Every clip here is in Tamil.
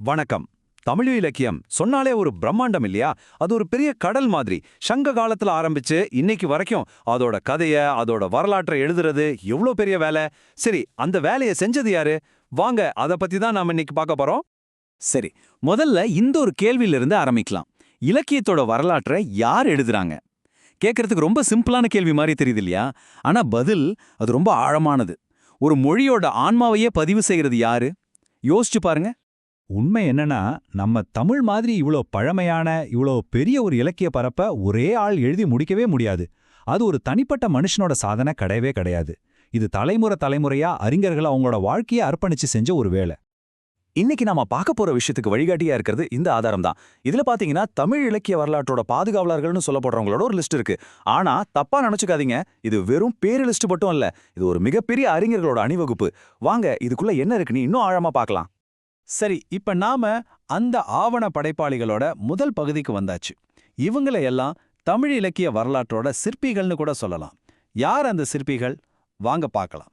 வணக்கம். தமிழ் இலக்கியம் சொன்னாலே ஒரு பிரம்மாண்டம் இல்லையா? அது ஒரு பெரிய கடல் மாதிரி. சங்க காலத்துல ஆரம்பிச்சு இன்னைக்கு வரைக்கும் அதோட கதைய, அதோட வரலாற்றை எழுதுறது எவ்வளோ பெரிய வேலை. சரி, அந்த வேலையை செஞ்சது யாரு? வாங்க, அதை பத்தி தான் நாம இன்னைக்கு பார்க்க போறோம். சரி, முதல்ல இந்த ஒரு கேள்வியிலிருந்து ஆரம்பிக்கலாம். இலக்கியத்தோட வரலாற்றை யார் எழுதுறாங்க? கேட்கறதுக்கு ரொம்ப சிம்பிளான கேள்வி மாதிரி தெரியுது இல்லையா? ஆனா பதில் அது ரொம்ப ஆழமானது. ஒரு மொழியோட ஆன்மாவையே பதிவு செய்கிறது யாரு? யோசிச்சு பாருங்க. உண்மை என்னன்னா, நம்ம தமிழ் மாதிரி இவ்ளோ பழமையான, இவ்ளோ பெரிய ஒரு இலக்கிய பரப்ப ஒரே ஆள் எழுதி முடிக்கவே முடியாது. அது ஒரு தனிப்பட்ட மனுஷனோட சாதனை கிடையவே கிடையாது. இது தலைமுறையா அறிஞர்கள் அவங்களோட வாழ்க்கையை அர்ப்பணிச்சு செஞ்ச ஒரு வேலை. இன்னைக்கு நாம பார்க்க போற விஷயத்துக்கு வழிகாட்டியா இருக்கிறது இந்த ஆதாரம் தான். இதுல பாத்தீங்கன்னா தமிழ் இலக்கிய வரலாற்றோட பாதுகாவலர்கள்னு சொல்லப்படுறவங்களோட ஒரு லிஸ்ட் இருக்கு. ஆனா தப்பா நினைச்சுக்காதீங்க, இது வெறும் பேரு லிஸ்ட் மட்டும் இல்ல. இது ஒரு மிகப்பெரிய அறிஞர்களோட அணிவகுப்பு. வாங்க, இதுக்குள்ள என்ன இருக்குன்னு இன்னும் ஆழமா பார்க்கலாம். சரி, இப்ப நாம அந்த ஆவண படைப்பாளிகளோட முதல் பகுதிக்கு வந்தாச்சு. இவங்கள எல்லாம் தமிழ் இலக்கிய வரலாற்றோட சிற்பிகள்னு கூட சொல்லலாம். யார் அந்த சிற்பிகள்? வாங்க பார்க்கலாம்.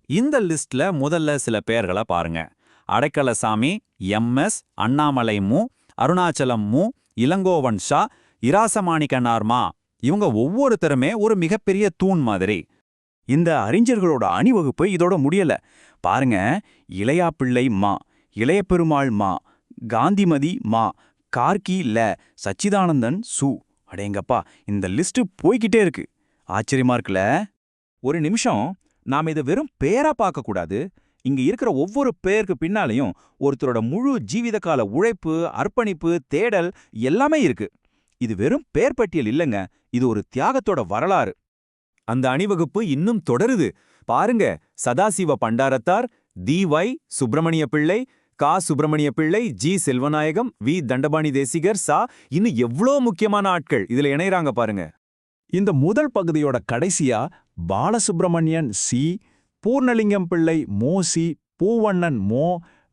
இந்த லிஸ்ட்ல முதல்ல சில பெயர்களை பாருங்க. அடைக்கலசாமி, எம்.எஸ்., அண்ணாமலை மு, அருணாச்சலம் மு, இளங்கோவன் ஷா, இராசமாணிக்கனார் மா. இவங்க ஒவ்வொருத்தருமே ஒரு மிகப்பெரிய தூண் மாதிரி. இந்த அறிஞர்களோட அணிவகுப்பு இதோட முடியல. பாருங்க, இளையாப்பிள்ளை மா, இளையபெருமாள் மா, காந்திமதி மா, கார்கி ல, சச்சிதானந்தன் சு. அடேங்கப்பா, இந்த லிஸ்ட் போய்கிட்டே இருக்கு. ஆச்சரியமா இருக்குல்ல? ஒரு நிமிஷம், நாம இதை வெறும் பேரா பார்க்க கூடாது. இங்க இருக்கிற ஒவ்வொரு பேருக்கு பின்னாலையும் ஒருத்தரோட முழு ஜீவிதகால உழைப்பு, அர்ப்பணிப்பு, தேடல் எல்லாமே இருக்கு. இது வெறும் பேர் பட்டியல் இல்லைங்க, இது ஒரு தியாகத்தோட வரலாறு. அந்த அணிவகுப்பு இன்னும் தொடருது. பாருங்க, சதாசிவ பண்டாரத்தார், தி.வை. சுப்பிரமணிய பிள்ளை, கா. சுப்பிரமணிய பிள்ளை, ஜி. செல்வநாயகம், வி. தண்டபாணி தேசிகர் சா. இன்னும் எவ்வளோ முக்கியமான ஆட்கள் இதுல இணையறாங்க பாருங்க. இந்த முதல் பகுதியோட கடைசியா பாலசுப்பிரமணியன் சி, பூர்ணலிங்கம் பிள்ளை மோசி, பூவண்ணன் மோ,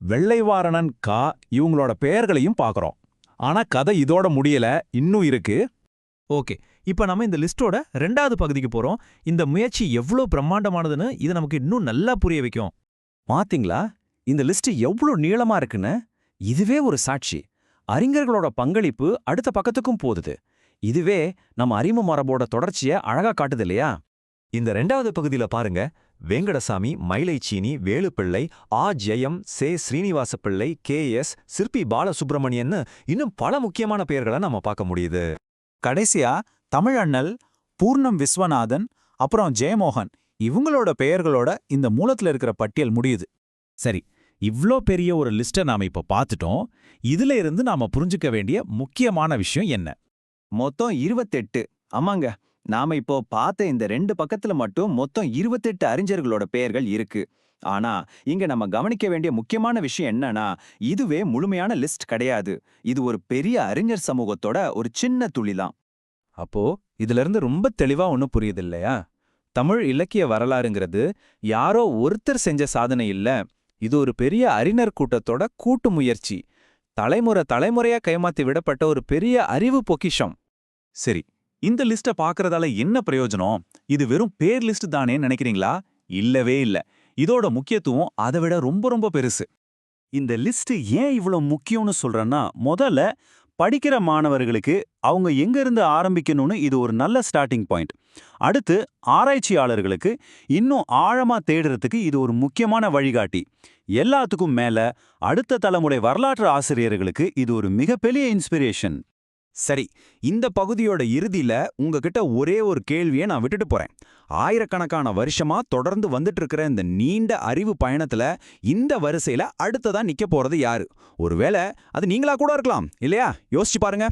வெள்ளைவாரணன் கா இவங்களோட பெயர்களையும் பார்க்கறோம். ஆனா கதை இதோட முடியல, இன்னும் இருக்கு. ஓகே, இப்ப நம்ம இந்த லிஸ்டோட 2வது பகுதிக்கு போறோம். இந்த முயற்சி எவ்வளோ பிரம்மாண்டமானதுன்னு இது நமக்கு இன்னும் நல்லா புரிய வைக்கும். பாத்தீங்களா, இந்த லிஸ்ட் எவ்வளோ நீளமா இருக்குன்னு? இதுவே ஒரு சாட்சி. அறிஞர்களோட பங்களிப்பு அடுத்த பக்கத்துக்கும் போகுது. இதுவே நம்ம அறிவு மரபோட தொடர்ச்சியை அழகா காட்டுது இல்லையா? இந்த 2வது பகுதியில பாருங்க, வேங்கடசாமி, மயிலைச்சீனி, வேலுப்பிள்ளை, ஆ. ஜெயம், சே. ஸ்ரீனிவாச பிள்ளை, கே.எஸ்., சிற்பி பாலசுப்பிரமணியன்னு இன்னும் பல முக்கியமான பெயர்களை நம்ம பார்க்க முடியுது. கடைசியா தமிழண்ணல், பூர்ணம் விஸ்வநாதன், அப்புறம் ஜெயமோகன் இவங்களோட பெயர்களோட இந்த மூலத்துல இருக்கிற பட்டியல் முடியுது. சரி, இவ்ளோ பெரிய ஒரு லிஸ்ட்டை நாம இப்ப பார்த்துட்டோம். இதுல இருந்து நாம புரிஞ்சுக்க வேண்டிய முக்கியமான விஷயம் என்ன? மொத்தம் 28. ஆமாங்க, நாம இப்போ பார்த்த இந்த 2 பக்கத்துல மட்டும் மொத்தம் 28 அறிஞர்களோட பெயர்கள் இருக்கு. ஆனா இங்க நம்ம கவனிக்க வேண்டிய முக்கியமான விஷயம் என்னன்னா, இதுவே முழுமையான லிஸ்ட் கிடையாது. இது ஒரு பெரிய அறிஞர் சமூகத்தோட ஒரு சின்ன துளிதான். அப்போ இதுல இருந்து ரொம்ப தெளிவா ஒண்ணு புரியுது இல்லையா? தமிழ் இலக்கிய வரலாறுங்கிறது யாரோ ஒருத்தர் செஞ்ச சாதனை இல்ல. இது ஒரு பெரிய அறிஞர் கூட்டத்தோட கூட்டு முயற்சி. தலைமுறையா கைமாத்தி விடப்பட்ட ஒரு பெரிய அறிவு பொக்கிஷம். சரி, இந்த லிஸ்ட்டை பார்க்கறதால என்ன பிரயோஜனம்? இது வெறும் பேர் லிஸ்ட் தானே நினைக்கிறீங்களா? இல்லவே இல்ல. இதோட முக்கியத்துவம் அதை விட ரொம்ப ரொம்ப பெருசு. இந்த லிஸ்ட் ஏன் இவ்வளவு முக்கியம்னு சொல்றேன்னா, முதல்ல படிக்கிற மாணவர்களுக்கு அவங்க எங்க இருந்து ஆரம்பிக்கணும்னு இது ஒரு நல்ல ஸ்டார்டிங் பாயிண்ட். அடுத்து ஆராய்ச்சியாளர்களுக்கு இன்னும் ஆழமா தேடுறதுக்கு இது ஒரு முக்கியமான வழிகாட்டி. எல்லாத்துக்கும் மேல அடுத்த தலைமுறை வரலாற்று ஆசிரியர்களுக்கு இது ஒரு மிகப்பெரிய இன்ஸ்பிரேஷன். சரி, இந்த பகுதியோட இறுதியில உங்ககிட்ட ஒரே ஒரு கேள்வியை நான் விட்டுட்டு போறேன். ஆயிரக்கணக்கான வருஷமா தொடர்ந்து வந்துட்டு இருக்கிற இந்த நீண்ட அறிவு பயணத்துல இந்த வரிசையில அடுத்ததா நிக்க போறது யாரு? ஒருவேளை அது நீங்களா கூட இருக்கலாம் இல்லையா? யோசிச்சு பாருங்க.